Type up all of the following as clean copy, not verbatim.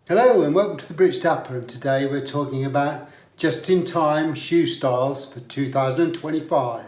Hello and welcome to the British Dapper, and today we're talking about just-in-time shoe styles for 2025.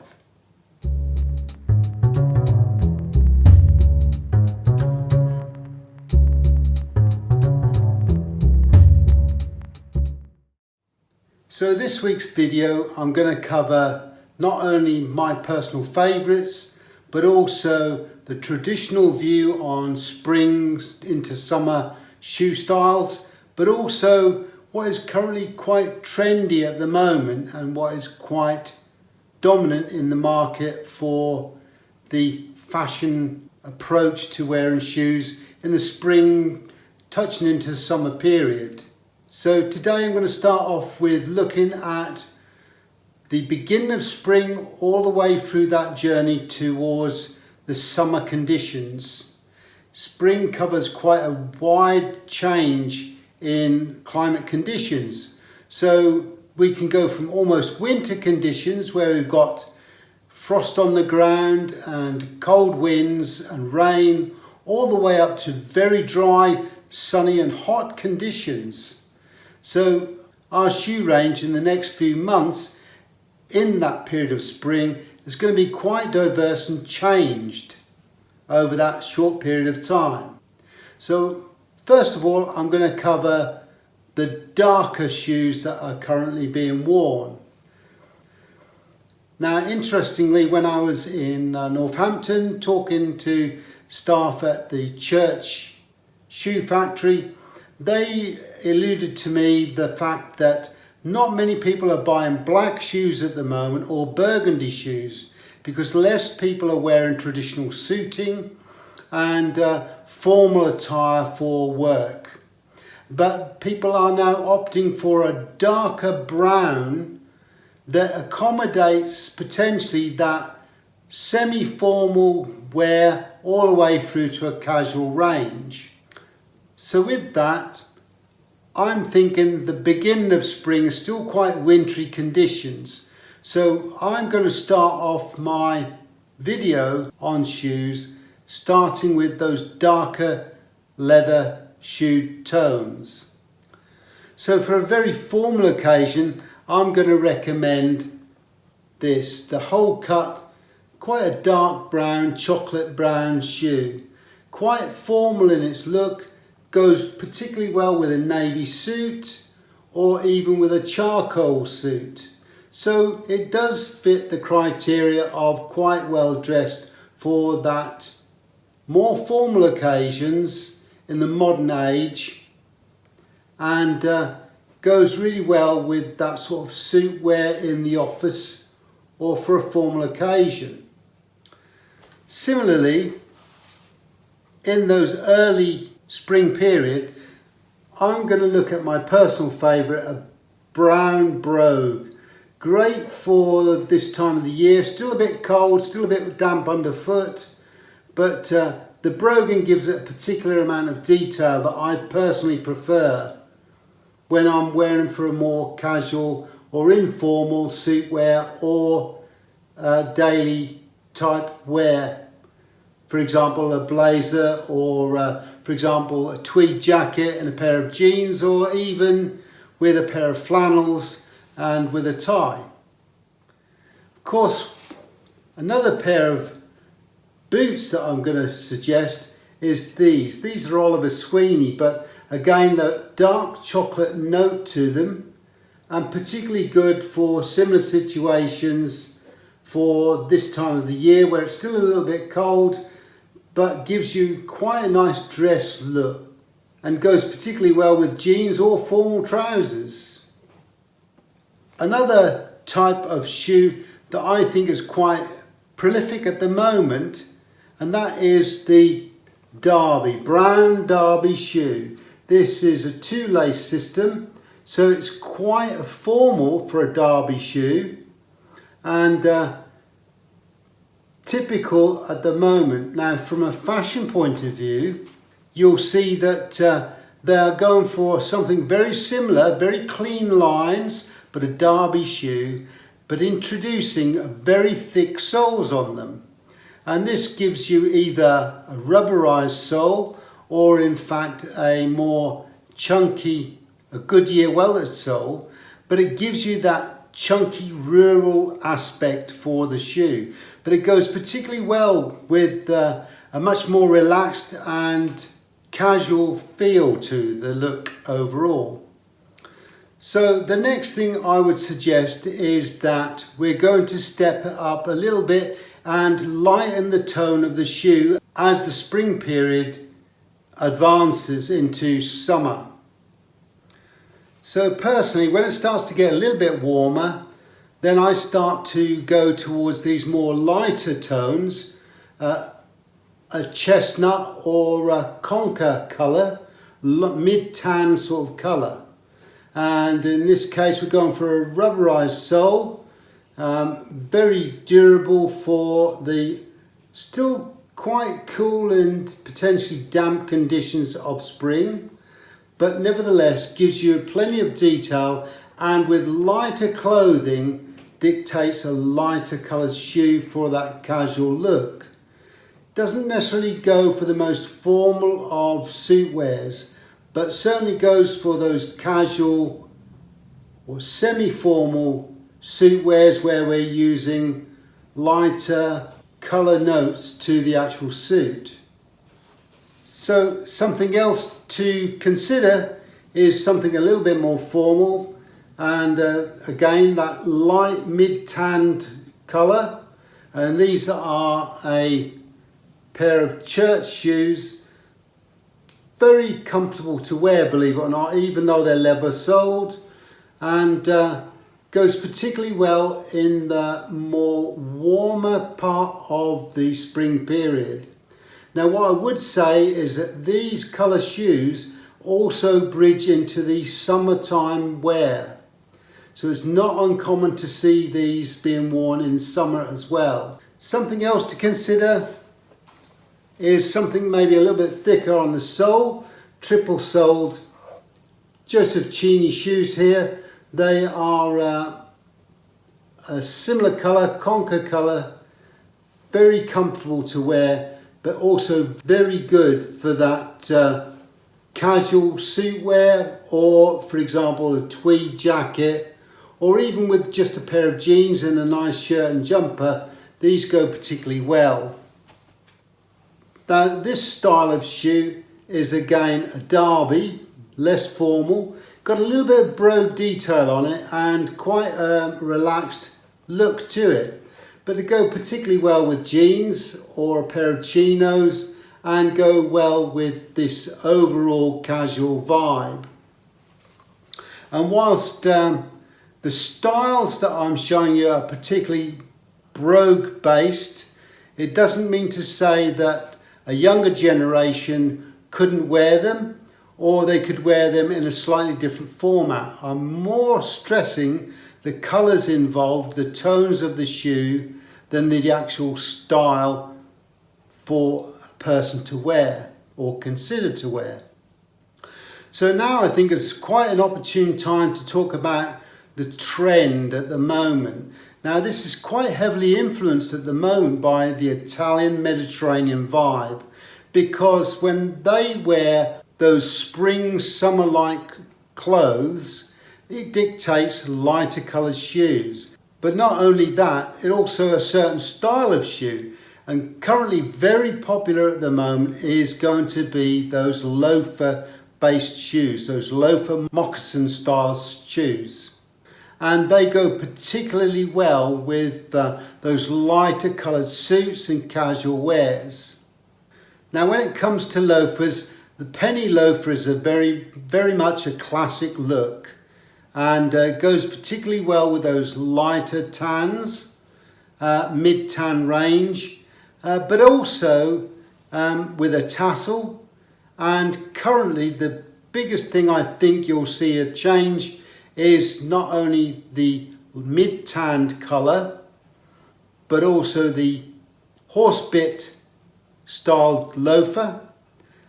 So this week's video I'm going to cover not only my personal favourites but also the traditional view on spring into summer shoe styles, but also what is currently quite trendy at the moment and what is quite dominant in the market for the fashion approach to wearing shoes in the spring touching into the summer period. So today I'm going to start off with looking at the beginning of spring all the way through that journey towards the summer conditions. Spring covers quite a wide change in climate conditions. So we can go from almost winter conditions where we've got frost on the ground and cold winds and rain, all the way up to very dry, sunny and hot conditions. So our shoe range in the next few months in that period of spring is going to be quite diverse and changed over that short period of time. So first of all, I'm going to cover the darker shoes that are currently being worn. Now, interestingly, when I was in Northampton talking to staff at the church shoe factory, they alluded to me the fact that not many people are buying black shoes at the moment or burgundy shoes because less people are wearing traditional suiting and formal attire for work. But people are now opting for a darker brown that accommodates potentially that semi-formal wear all the way through to a casual range. So with that, I'm thinking the beginning of spring is still quite wintry conditions. So I'm going to start off my video on shoes starting with those darker leather shoe tones. So for a very formal occasion, I'm going to recommend this, the Wholecut, quite a dark brown, chocolate brown shoe. Quite formal in its look. Goes particularly well with a navy suit or even with a charcoal suit. So it does fit the criteria of quite well dressed for that more formal occasions in the modern age, and goes really well with that sort of suit wear in the office or for a formal occasion. Similarly, in those early spring period, I'm going to look at my personal favourite, a brown brogue. Great for this time of the year, still a bit cold, still a bit damp underfoot, but the broguing gives it a particular amount of detail that I personally prefer when I'm wearing for a more casual or informal suit wear or daily type wear. For example, a blazer or for example, a tweed jacket and a pair of jeans, or even with a pair of flannels and with a tie. Of course, another pair of boots that I'm going to suggest is these. These are Oliver Sweeney, but again, the dark chocolate note to them, and particularly good for similar situations for this time of the year where it's still a little bit cold, but gives you quite a nice dress look and goes particularly well with jeans or formal trousers. Another type of shoe that I think is quite prolific at the moment, and that is the derby, brown derby shoe. This is a two-lace system, so it's quite a formal for a derby shoe and typical at the moment. Now, from a fashion point of view, you'll see that they are going for something very similar, very clean lines, but a derby shoe, but introducing very thick soles on them. And this gives you either a rubberized sole or in fact a more chunky, a Goodyear welded sole, but it gives you that chunky rural aspect for the shoe. But it goes particularly well with a much more relaxed and casual feel to the look overall. So the next thing I would suggest is that we're going to step it up a little bit and lighten the tone of the shoe as the spring period advances into summer. So personally, when it starts to get a little bit warmer, then I start to go towards these more lighter tones, a chestnut or a conker colour, mid-tan sort of colour. And in this case we're going for a rubberized sole, very durable for the still quite cool and potentially damp conditions of spring, but nevertheless gives you plenty of detail, and with lighter clothing dictates a lighter coloured shoe for that casual look. Doesn't necessarily go for the most formal of suit wears, but certainly goes for those casual or semi-formal suit wears where we're using lighter colour notes to the actual suit. So something else to consider is something a little bit more formal, and again that light mid-tanned colour, and these are a pair of church shoes, very comfortable to wear, believe it or not, even though they're leather soled, and goes particularly well in the more warmer part of the spring period. Now what I would say is that these colour shoes also bridge into the summertime wear, so it's not uncommon to see these being worn in summer as well. Something else to consider is something maybe a little bit thicker on the sole, triple soled Joseph Cheney shoes here. They are a similar colour, conker colour, very comfortable to wear, but also very good for that casual suit wear, or for example a tweed jacket, or even with just a pair of jeans and a nice shirt and jumper. These go particularly well. Now this style of shoe is again a derby, less formal, got a little bit of brogue detail on it and quite a relaxed look to it, but they go particularly well with jeans or a pair of chinos and go well with this overall casual vibe. And whilst the styles that I'm showing you are particularly brogue based, it doesn't mean to say that a younger generation couldn't wear them, or they could wear them in a slightly different format. I'm more stressing the colours involved, the tones of the shoe, than the actual style for a person to wear or consider to wear. So now I think it's quite an opportune time to talk about the trend at the moment. Now this is quite heavily influenced at the moment by the Italian Mediterranean vibe, because when they wear those spring summer-like clothes, it dictates lighter coloured shoes. But not only that, it also a certain style of shoe, and currently very popular at the moment is going to be those loafer based shoes, those loafer moccasin style shoes. And they go particularly well with those lighter coloured suits and casual wears. Now when it comes to loafers, the penny loafer is a very much a classic look, and goes particularly well with those lighter tans, mid-tan range, but also with a tassel. And currently the biggest thing I think you'll see a change is not only the mid-tanned colour, but also the horsebit styled loafer.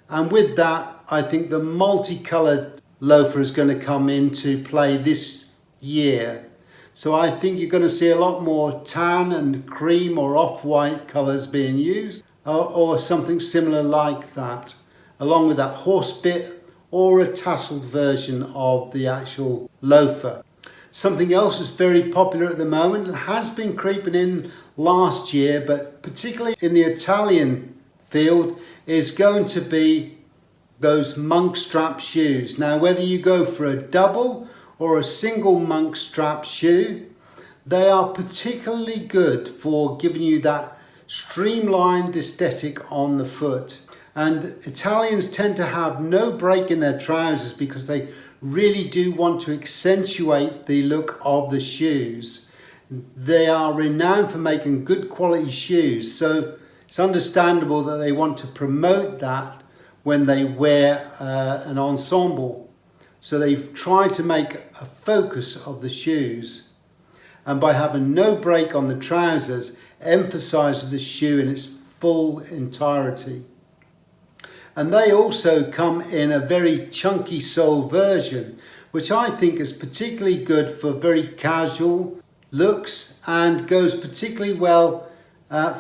And with that, I think the multicoloured loafer is going to come into play this year. So I think you're going to see a lot more tan and cream or off-white colours being used, or something similar like that, along with that horsebit or a tasseled version of the actual loafer. Something else that's very popular at the moment, and has been creeping in last year, but particularly in the Italian field, is going to be those monk strap shoes. Now, whether you go for a double or a single monk strap shoe, they are particularly good for giving you that streamlined aesthetic on the foot. And Italians tend to have no break in their trousers because they really do want to accentuate the look of the shoes. They are renowned for making good quality shoes, so it's understandable that they want to promote that when they wear an ensemble. So they've tried to make a focus of the shoes, and by having no break on the trousers, emphasises the shoe in its full entirety. And they also come in a very chunky sole version, which I think is particularly good for very casual looks and goes particularly well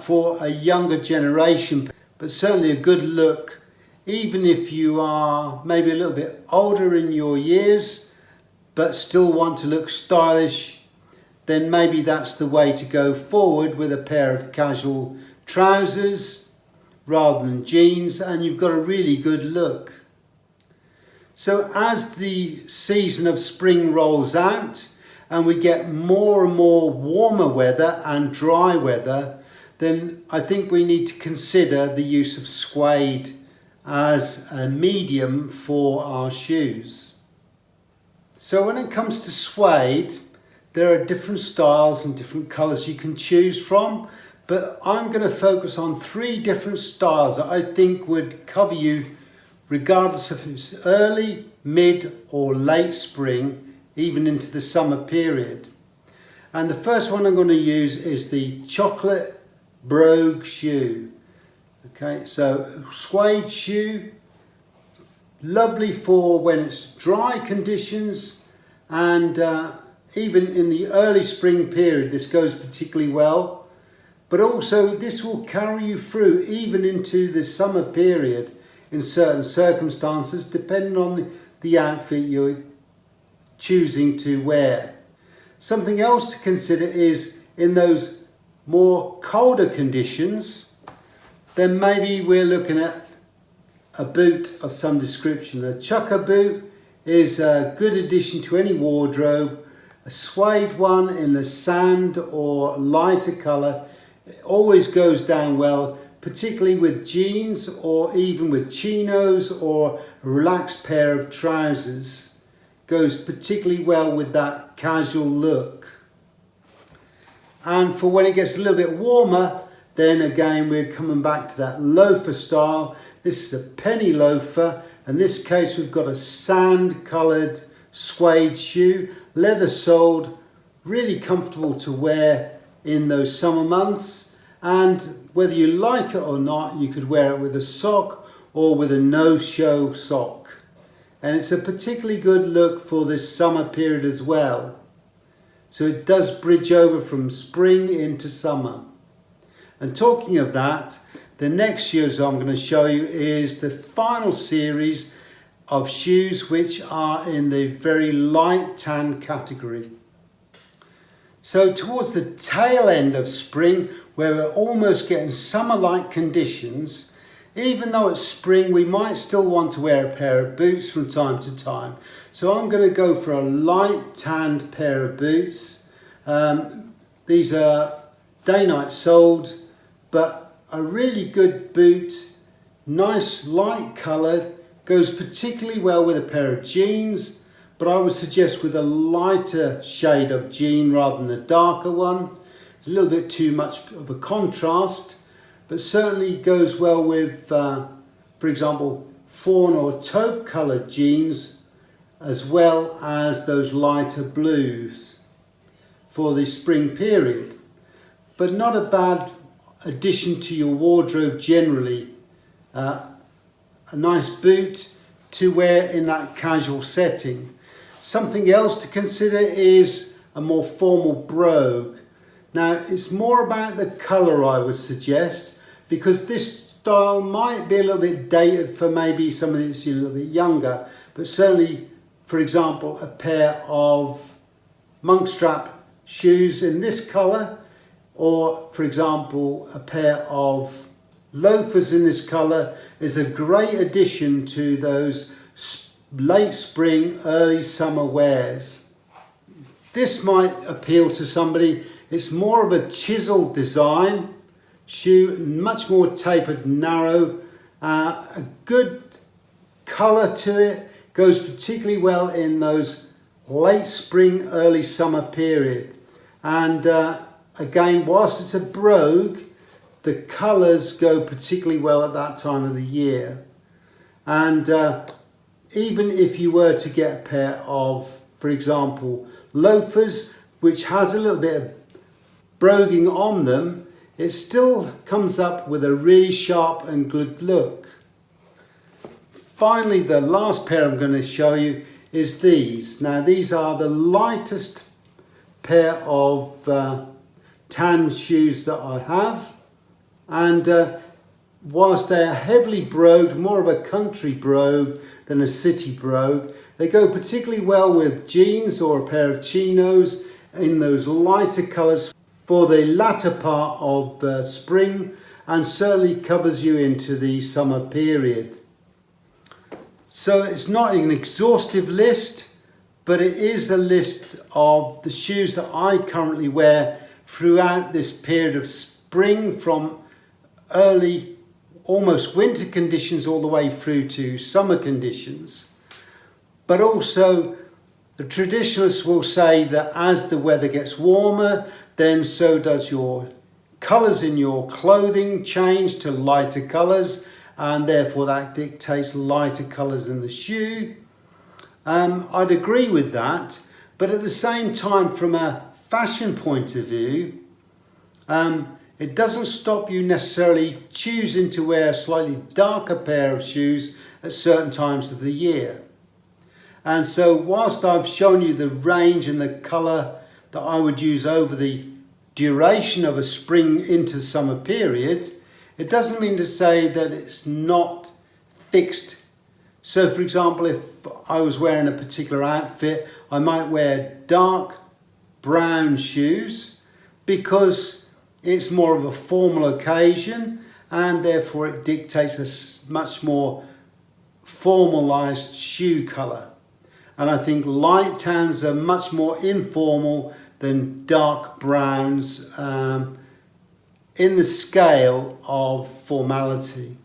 for a younger generation, but certainly a good look even if you are maybe a little bit older in your years but still want to look stylish. Then maybe that's the way to go forward, with a pair of casual trousers rather than jeans, and you've got a really good look. So as the season of spring rolls out and we get more and more warmer weather and dry weather, then I think we need to consider the use of suede as a medium for our shoes. So when it comes to suede, there are different styles and different colours you can choose from, but I'm going to focus on 3 different styles that I think would cover you regardless if it's early, mid or late spring, even into the summer period. And the first one I'm going to use is the chocolate brogue shoe. Okay, so suede shoe, lovely for when it's dry conditions, and even in the early spring period this goes particularly well. But also this will carry you through even into the summer period in certain circumstances, depending on the outfit you're choosing to wear. Something else to consider is in those more colder conditions, then maybe we're looking at a boot of some description. A chucker boot is a good addition to any wardrobe. A suede one in the sand or lighter colour, it always goes down well, particularly with jeans or even with chinos or a relaxed pair of trousers. Goes particularly well with that casual look. And for when it gets a little bit warmer, then again we're coming back to that loafer style. This is a penny loafer. In this case we've got a sand coloured suede shoe, leather soled, really comfortable to wear in those summer months, and whether you like it or not, you could wear it with a sock or with a no-show sock, and it's a particularly good look for this summer period as well. So it does bridge over from spring into summer. And talking of that, the next shoes I'm going to show you is the final series of shoes which are in the very light tan category. So towards the tail end of spring, where we're almost getting summer-like conditions, even though it's spring, we might still want to wear a pair of boots from time to time. So I'm going to go for a light tanned pair of boots. These are day-night soled, but a really good boot, nice light coloured, goes particularly well with a pair of jeans, but I would suggest with a lighter shade of jean rather than a darker one. It's a little bit too much of a contrast, but certainly goes well with, for example, fawn or taupe coloured jeans, as well as those lighter blues for the spring period. But not a bad addition to your wardrobe generally. A nice boot to wear in that casual setting. Something else to consider is a more formal brogue. Now it's more about the colour, I would suggest, because this style might be a little bit dated for maybe somebody that's a little bit younger, but certainly, for example, a pair of monk strap shoes in this colour, or for example a pair of loafers in this colour, is a great addition to those late spring, early summer wears. This might appeal to somebody. It's more of a chiseled design shoe, much more tapered, narrow, a good colour to it, goes particularly well in those late spring, early summer period. And again, whilst it's a brogue, the colours go particularly well at that time of the year. And even if you were to get a pair of, for example, loafers, which has a little bit of broguing on them, it still comes up with a really sharp and good look. Finally, the last pair I'm going to show you is these. Now, these are the lightest pair of tan shoes that I have, and whilst they are heavily brogued, more of a country brogue than a city brogue, they go particularly well with jeans or a pair of chinos in those lighter colours for the latter part of spring, and certainly covers you into the summer period. So it's not an exhaustive list, but it is a list of the shoes that I currently wear throughout this period of spring, from early, almost winter conditions all the way through to summer conditions. But also, the traditionalists will say that as the weather gets warmer, then so does your colours in your clothing change to lighter colours, and therefore that dictates lighter colours in the shoe. I'd agree with that, but at the same time, from a fashion point of view, it doesn't stop you necessarily choosing to wear a slightly darker pair of shoes at certain times of the year. And so whilst I've shown you the range and the colour that I would use over the duration of a spring into summer period, it doesn't mean to say that it's not fixed. So for example, if I was wearing a particular outfit, I might wear dark brown shoes because it's more of a formal occasion, and therefore it dictates a much more formalised shoe colour. And I think light tans are much more informal than dark browns in the scale of formality.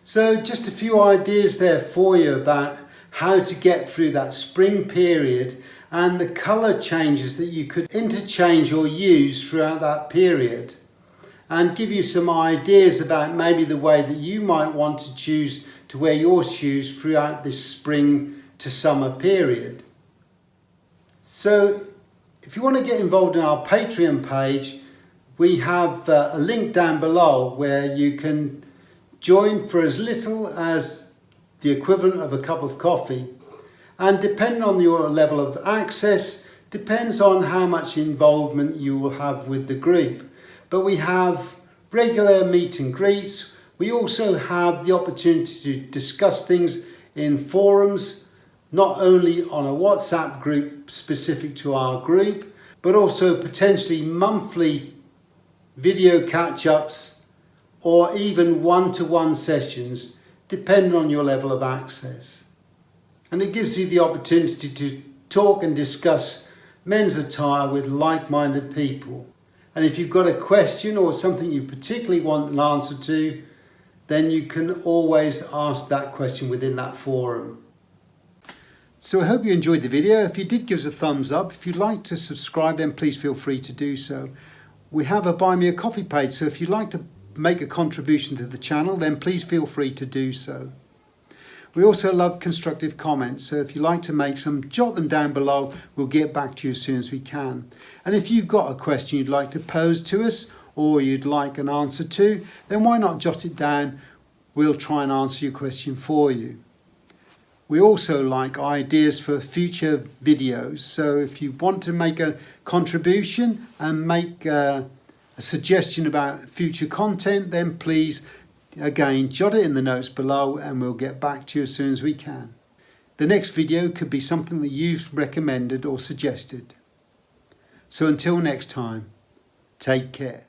So just a few ideas there for you about how to get through that spring period and the colour changes that you could interchange or use throughout that period, and give you some ideas about maybe the way that you might want to choose to wear your shoes throughout this spring to summer period. So if you want to get involved in our Patreon page, we have a link down below where you can join for as little as the equivalent of a cup of coffee, and depending on your level of access depends on how much involvement you will have with the group. But we have regular meet and greets. We also have the opportunity to discuss things in forums, not only on a WhatsApp group specific to our group, but also potentially monthly video catch-ups or even one-to-one sessions, depending on your level of access. And it gives you the opportunity to talk and discuss men's attire with like-minded people. And if you've got a question or something you particularly want an answer to, then you can always ask that question within that forum. So I hope you enjoyed the video. If you did, give us a thumbs up. If you'd like to subscribe, then please feel free to do so. We have a Buy Me a Coffee page, so if you'd like to make a contribution to the channel, then please feel free to do so. We also love constructive comments, so if you'd like to make some, jot them down below. We'll get back to you as soon as we can. And if you've got a question you'd like to pose to us or you'd like an answer to, then why not jot it down? We'll try and answer your question for you. We also like ideas for future videos, so if you want to make a contribution and make a a suggestion about future content, then please again jot it in the notes below and we'll get back to you as soon as we can. The next video could be something that you've recommended or suggested. So until next time, take care.